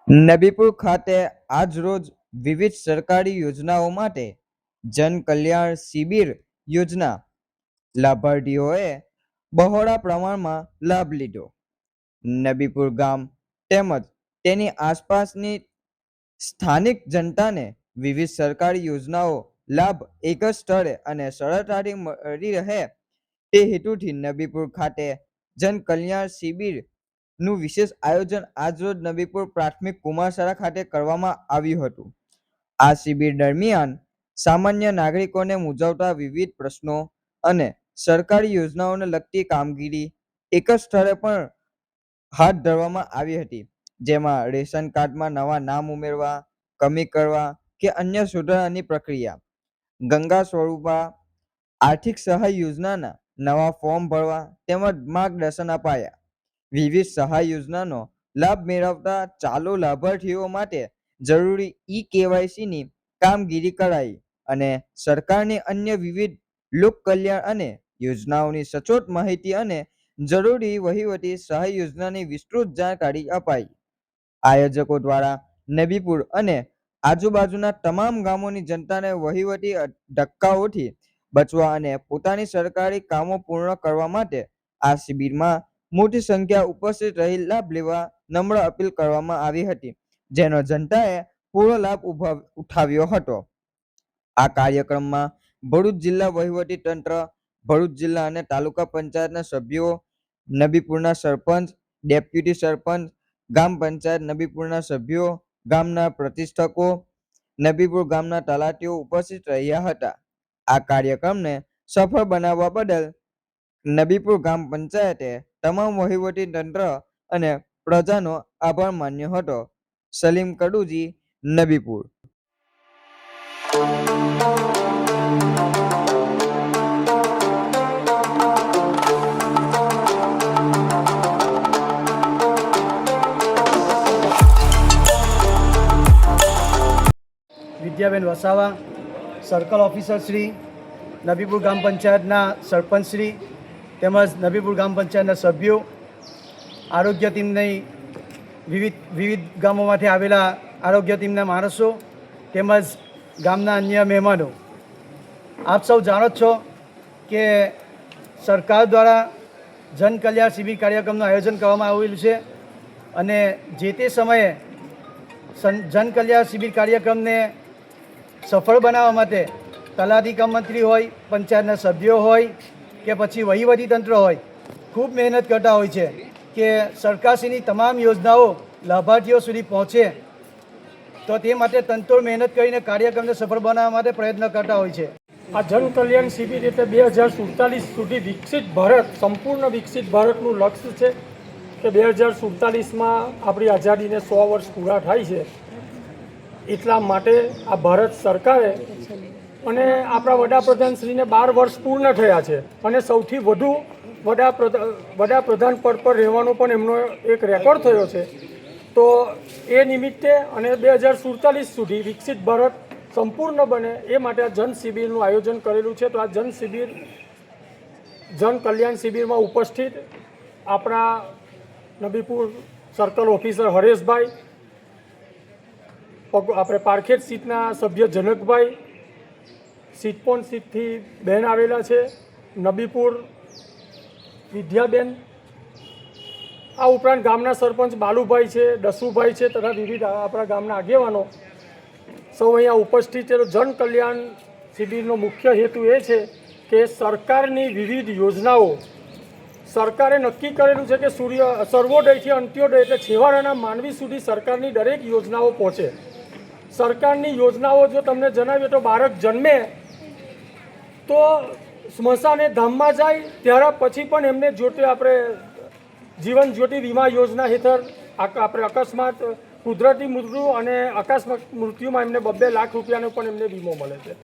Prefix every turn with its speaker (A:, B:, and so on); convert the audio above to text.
A: નબીપુર ખાતે આજરોજ વિવિધ સરકારી યોજનાઓ માટે જન કલ્યાણ શિબિર યોજના લાભાર્થીઓએ બહોળા પ્રમાણમાં લાભ લીધો. નબીપુર ગામ તેમજ તેની આસપાસની સ્થાનિક જનતાને વિવિધ સરકારી યોજનાઓ લાભ એક જ સ્થળે અને સરળતાથી મળી રહે તે હેતુથી નબીપુર ખાતે જન કલ્યાણ શિબિર નું વિશેષ આયોજન આજરોજ નબીપુર પ્રાથમિક કુમાર શાળા ખાતે કરવામાં આવ્યું હતું. આ શિબિર દરમિયાન સામાન્ય નાગરિકોને મૂંઝવતા વિવિધ પ્રશ્નો અને સરકારી યોજનાઓને લગતી કામગીરી એક જ સ્થળે પણ હાથ ધરવામાં આવી હતી, જેમાં રેશન કાર્ડમાં નવા નામ ઉમેરવા, કમી કરવા કે અન્ય સુધારાની પ્રક્રિયા, ગંગા સ્વરૂપા આર્થિક સહાય યોજનાના નવા ફોર્મ ભરવા તેમજ માર્ગદર્શન અપાયા. વિવિધ સહાય યોજનાનો લાભ મેળવતા ચાલુ લાભાર્થીઓ માટે જરૂરી ઈ-કેવાયસી ની કામગીરી કરાઈ અને સરકારની અન્ય વિવિધ લોક કલ્યાણ અને યોજનાઓની સચોટ માહિતી અને જરૂરી વહીવટી સહાય યોજનાની વિસ્તૃત જાણકારી અપાઈ. આયોજકો દ્વારા નબીપુર અને આજુબાજુના તમામ ગામોની જનતાને વહીવટી ધક્કાઓથી બચવા અને પોતાની સરકારી કામો પૂર્ણ કરવા માટે આ શિબિરમાં મોટી સંખ્યા ઉપસ્થિત રહી લાભ લેવા નમ્ર અપીલ કરવામાં આવી હતી, જેનો જનતાએ પૂરો લાભ ઉઠાવ્યો હતો. આ કાર્યક્રમમાં ભરૂચ જિલ્લા વહીવટી તંત્ર, ભરૂચ જિલ્લા અને તાલુકા પંચાયતના સભ્યો, નબીપુરના સરપંચ, ડેપ્યુટી સરપંચ, ગામ પંચાયત નબીપુરના સભ્યો, ગામના પ્રતિષ્ઠકો, નબીપુર ગામના તલાટીઓ ઉપસ્થિત રહ્યા હતા. આ કાર્યક્રમને સફળ બનાવવા બદલ નબીપુર ગ્રામ પંચાયતે તમામ વહીવટી તંત્ર અને પ્રજાનો આભાર માન્યો હતો. સલીમ કડુજી, નબીપુર.
B: વિદ્યાબેન વસાવા, સર્કલ ઓફિસર શ્રી, નબીપુર ગ્રામ પંચાયતના સરપંચ શ્રી તેમજ નબીપુર ગ્રામ પંચાયતના સભ્યો, આરોગ્ય ટીમની વિવિધ ગામોમાંથી આવેલા આરોગ્ય ટીમના માણસો તેમજ ગામના અન્ય મહેમાનો, આપ સૌ જાણો છો કે સરકાર દ્વારા જન કલ્યાણ શિબિર કાર્યક્રમનું આયોજન કરવામાં આવેલું છે અને જે તે સમયે જન કલ્યાણ શિબિર કાર્યક્રમને સફળ બનાવવા માટે તલાટી કમ મંત્રી હોય, પંચાયતના સભ્યો હોય કે પછી વહીવટીતંત્ર હોય, ખૂબ મહેનત કરતા હોય છે કે સરકારશ્રીની તમામ યોજનાઓ લાભાર્થીઓ સુધી પહોંચે, તો તે માટે તંતોડ મહેનત કરીને કાર્યક્રમને સફળ બનાવવા માટે પ્રયત્ન કરતા હોય છે.
C: આ જન કલ્યાણ શિબિર એટલે 2047 સુધી વિકસિત ભારત, સંપૂર્ણ વિકસિત ભારતનું લક્ષ્ય છે કે 2047માં આપણી આઝાદીને 100 વર્ષ પૂરા થાય છે. એટલા માટે આ ભારત સરકારે અને આપણા વડાપ્રધાનશ્રીને 12 વર્ષ પૂર્ણ થયા છે અને સૌથી વધુ વડાપ્રધાન પદ પર રહેવાનો પણ એમનો એક રેકોર્ડ થયો છે. તો એ નિમિત્તે અને 2047 સુધી વિકસિત ભારત સંપૂર્ણ બને એ માટે આ જન શિબિરનું આયોજન કરેલું છે. તો આ જન કલ્યાણ શિબિરમાં ઉપસ્થિત આપણા નબીપુર સર્કલ ઓફિસર હરેશભાઈ, આપણે પારખેડ સીટના સભ્ય જનકભાઈ, સીટપોન સીટથી બહેન આવેલા છે, નબીપુર વિદ્યાબેન, આ ઉપરાંત ગામના સરપંચ બાલુભાઈ છે, દસુભાઈ છે તથા વિવિધ આપણા ગામના આગેવાનો સૌ અહીંયા ઉપસ્થિત છે. તો જન કલ્યાણ શિબિરનો મુખ્ય હેતુ એ છે કે સરકારની વિવિધ યોજનાઓ, સરકારે નક્કી કરેલું છે કે સર્વોદયથી અંત્યોદય એટલે છેવાડાના માનવી સુધી સરકારની દરેક યોજનાઓ પહોંચે. સરકારની યોજનાઓ જો તમને જણાવીએ તો બાળક જન્મે તો સ્મશાને ધામમાં જાય ત્યારે પછી પણ એમને આપણે જીવન જ્યોતિ વીમા યોજના હેઠળ આપણે અકસ્માત, કુદરતી મૃત્યુ અને અકસ્માત મૃત્યુમાં એમને 2 લાખ રૂપિયાનો પણ એમને વીમો મળે છે.